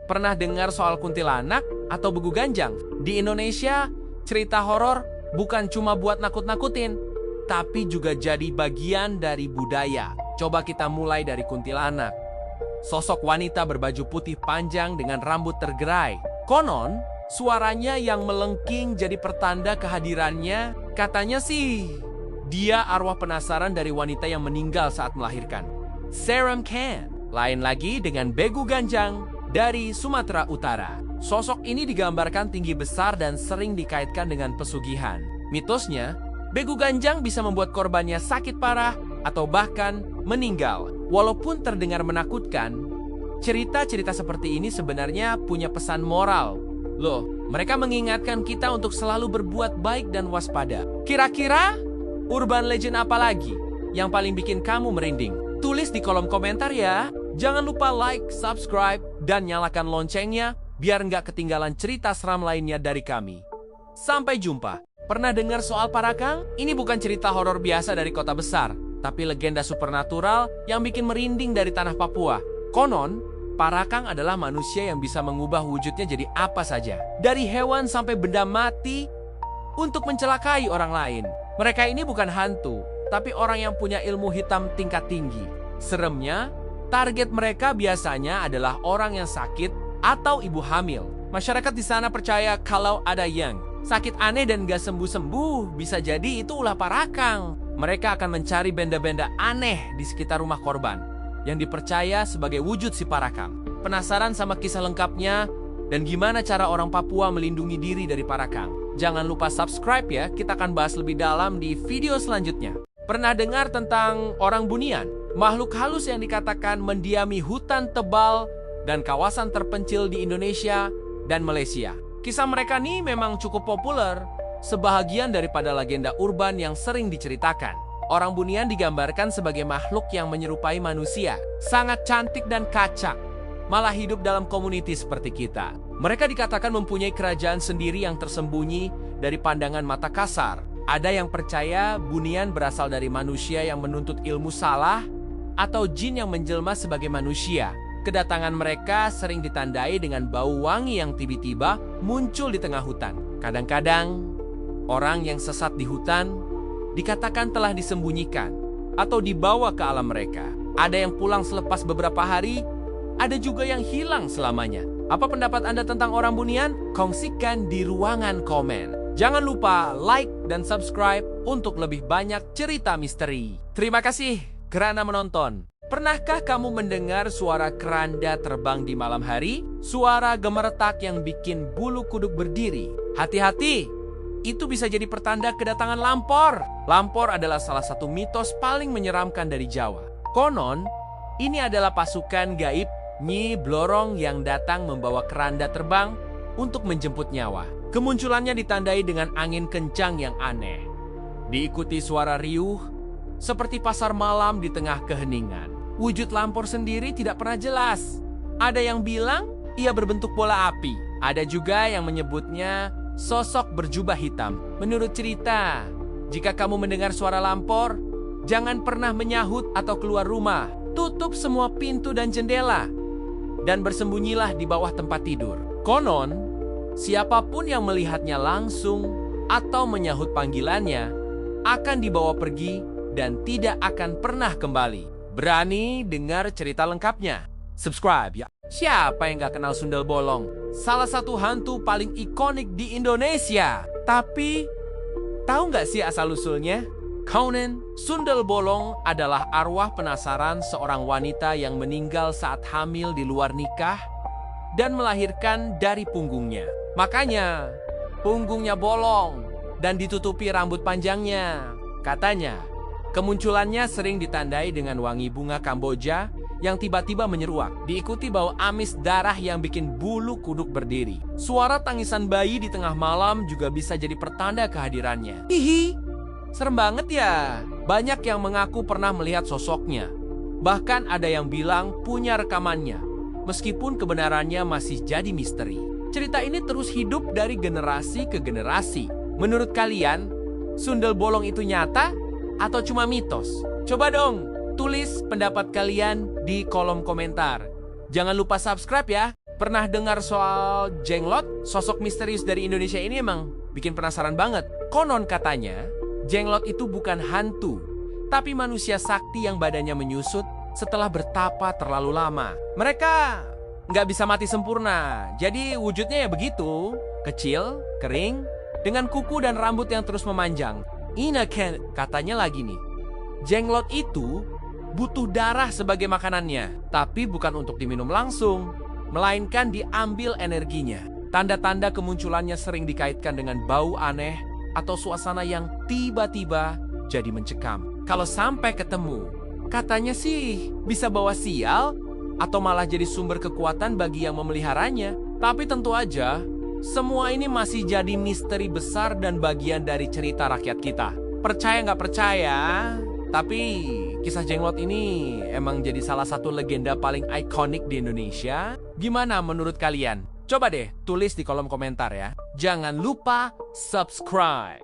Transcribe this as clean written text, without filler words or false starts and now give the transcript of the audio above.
Pernah dengar soal kuntilanak atau begu ganjang? Di Indonesia, cerita horor bukan cuma buat nakut-nakutin, tapi juga jadi bagian dari budaya. Coba kita mulai dari kuntilanak. Sosok wanita berbaju putih panjang dengan rambut tergerai. Konon, suaranya yang melengking jadi pertanda kehadirannya. Katanya sih, dia arwah penasaran dari wanita yang meninggal saat melahirkan. Seram Khan. Lain lagi dengan begu ganjang dari Sumatera Utara. Sosok ini digambarkan tinggi besar dan sering dikaitkan dengan pesugihan. Mitosnya, begu ganjang bisa membuat korbannya sakit parah atau bahkan meninggal. Walaupun terdengar menakutkan, cerita-cerita seperti ini sebenarnya punya pesan moral. Loh, mereka mengingatkan kita untuk selalu berbuat baik dan waspada. Kira-kira urban legend apa lagi yang paling bikin kamu merinding? Tulis di kolom komentar ya. Jangan lupa like, subscribe, dan nyalakan loncengnya biar nggak ketinggalan cerita seram lainnya dari kami. Sampai jumpa. Pernah dengar soal Parakang? Ini bukan cerita horor biasa dari kota besar, tapi legenda supernatural yang bikin merinding dari tanah Papua. Konon, Parakang adalah manusia yang bisa mengubah wujudnya jadi apa saja. Dari hewan sampai benda mati untuk mencelakai orang lain. Mereka ini bukan hantu, tapi orang yang punya ilmu hitam tingkat tinggi. Seremnya, target mereka biasanya adalah orang yang sakit atau ibu hamil. Masyarakat di sana percaya kalau ada yang sakit aneh dan gak sembuh-sembuh, bisa jadi itu ulah Parakang. Mereka akan mencari benda-benda aneh di sekitar rumah korban yang dipercaya sebagai wujud si Parakang. Penasaran sama kisah lengkapnya dan gimana cara orang Papua melindungi diri dari Parakang? Jangan lupa subscribe ya, kita akan bahas lebih dalam di video selanjutnya. Pernah dengar tentang orang bunian? Makhluk halus yang dikatakan mendiami hutan tebal dan kawasan terpencil di Indonesia dan Malaysia. Kisah mereka nih memang cukup populer, sebahagian daripada legenda urban yang sering diceritakan. Orang bunian digambarkan sebagai makhluk yang menyerupai manusia, sangat cantik dan kacak, malah hidup dalam komuniti seperti kita. Mereka dikatakan mempunyai kerajaan sendiri yang tersembunyi dari pandangan mata kasar. Ada yang percaya bunian berasal dari manusia yang menuntut ilmu salah atau jin yang menjelma sebagai manusia. Kedatangan mereka sering ditandai dengan bau wangi yang tiba-tiba muncul di tengah hutan. Kadang-kadang, orang yang sesat di hutan dikatakan telah disembunyikan atau dibawa ke alam mereka. Ada yang pulang selepas beberapa hari, ada juga yang hilang selamanya. Apa pendapat Anda tentang orang bunian? Kongsikan di ruangan komen. Jangan lupa like dan subscribe untuk lebih banyak cerita misteri. Terima kasih karena menonton. Pernahkah kamu mendengar suara keranda terbang di malam hari? Suara gemeretak yang bikin bulu kuduk berdiri. Hati-hati, itu bisa jadi pertanda kedatangan lampor. Lampor adalah salah satu mitos paling menyeramkan dari Jawa. Konon, ini adalah pasukan gaib Nyi Blorong yang datang membawa keranda terbang untuk menjemput nyawa. Kemunculannya ditandai dengan angin kencang yang aneh, diikuti suara riuh seperti pasar malam di tengah keheningan. Wujud lampor sendiri tidak pernah jelas. Ada yang bilang ia berbentuk bola api. Ada juga yang menyebutnya sosok berjubah hitam. Menurut cerita, jika kamu mendengar suara lampor, jangan pernah menyahut atau keluar rumah. Tutup semua pintu dan jendela, dan bersembunyilah di bawah tempat tidur. Konon, siapapun yang melihatnya langsung atau menyahut panggilannya akan dibawa pergi dan tidak akan pernah kembali. Berani dengar cerita lengkapnya? Subscribe ya. Siapa yang gak kenal Sundel Bolong? Salah satu hantu paling ikonik di Indonesia. Tapi, tahu gak sih asal-usulnya? Konon, Sundel Bolong adalah arwah penasaran seorang wanita yang meninggal saat hamil di luar nikah dan melahirkan dari punggungnya. Makanya, punggungnya bolong dan ditutupi rambut panjangnya. Katanya, kemunculannya sering ditandai dengan wangi bunga Kamboja yang tiba-tiba menyeruak, diikuti bau amis darah yang bikin bulu kuduk berdiri. Suara tangisan bayi di tengah malam juga bisa jadi pertanda kehadirannya. Hihi, serem banget ya. Banyak yang mengaku pernah melihat sosoknya. Bahkan ada yang bilang punya rekamannya, meskipun kebenarannya masih jadi misteri. Cerita ini terus hidup dari generasi ke generasi. Menurut kalian, Sundel Bolong itu nyata atau cuma mitos? Coba dong tulis pendapat kalian di kolom komentar. Jangan lupa subscribe ya. Pernah dengar soal Jenglot? Sosok misterius dari Indonesia ini emang bikin penasaran banget. Konon katanya, Jenglot itu bukan hantu, tapi manusia sakti yang badannya menyusut setelah bertapa terlalu lama. Mereka nggak bisa mati sempurna, jadi wujudnya ya begitu. Kecil, kering, dengan kuku dan rambut yang terus memanjang. Katanya lagi nih, Jenglot itu butuh darah sebagai makanannya, tapi bukan untuk diminum langsung, melainkan diambil energinya. Tanda-tanda kemunculannya sering dikaitkan dengan bau aneh atau suasana yang tiba-tiba jadi mencekam. Kalau sampai ketemu, katanya sih bisa bawa sial atau malah jadi sumber kekuatan bagi yang memeliharanya. Tapi tentu aja, semua ini masih jadi misteri besar dan bagian dari cerita rakyat kita. Percaya nggak percaya, tapi kisah Jenglot ini emang jadi salah satu legenda paling ikonik di Indonesia. Gimana menurut kalian? Coba deh tulis di kolom komentar ya. Jangan lupa subscribe.